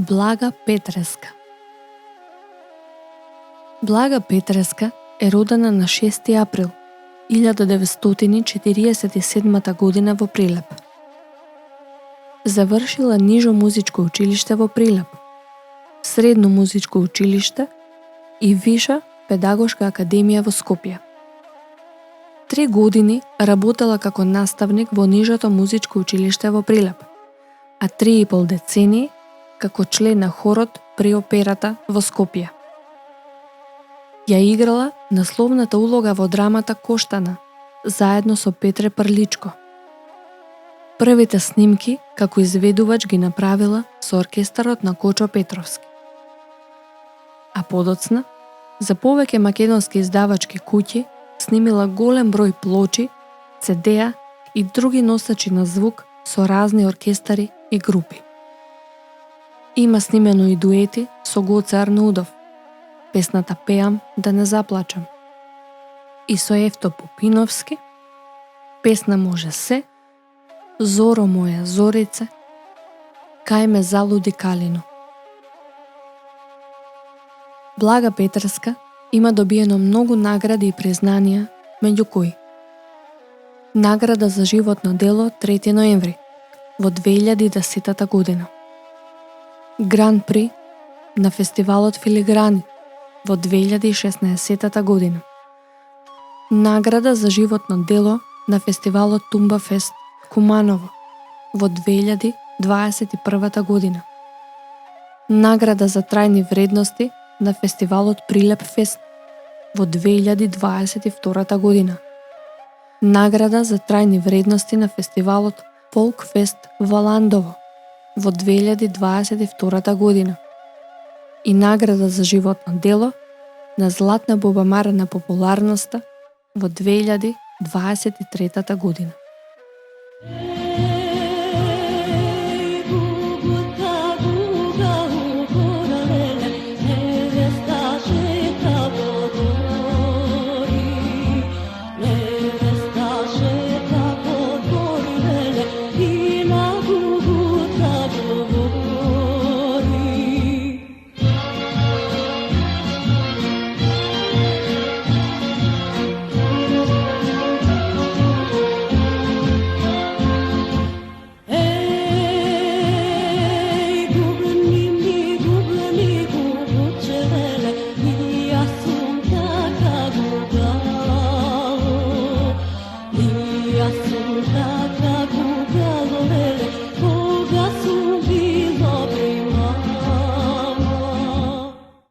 Блага Петреска. Блага Петреска е родена на 6 април 1947 година во Прилеп. Завршила нижо музичко училиште во Прилеп, средно музичко училиште и виша педагошка академија во Скопје. 3 години работела како наставник во нижото музичко училиште во Прилеп, а 3,5 децении како член на хорот при операта во Скопје. Ја играла насловната улога во драмата Коштана, заедно со Петре Прличко. Првите снимки како изведувач ги направила со оркестарот на Кочо Петровски. А подоцна, за повеќе македонски издавачки куќи снимила голем број плочи, CD-а и други носачи на звук со разни оркестари и групи. Има снимено и дуети со Гоце Арнудов, песната Пеам да не заплачам, и со Евто Пупиновски, песна Може се, Зоро моја зорице, Кај ме залуди Калино. Блага Петреска има добиено многу награди и признанија, меѓу кои: награда за животно дело 3 ноември во 2010 година, Гран При на фестивалот Филиграни во 2016 година, награда за животно дело на фестивалот Тумба Фест Куманово во 2021 година, награда за трајни вредности на фестивалот Прилеп Фест во 2022 година, награда за трајни вредности на фестивалот Фолк Фест во Ландово во 2022 година и награда за животно дело на Златна бубамара на популарноста во 2023 година.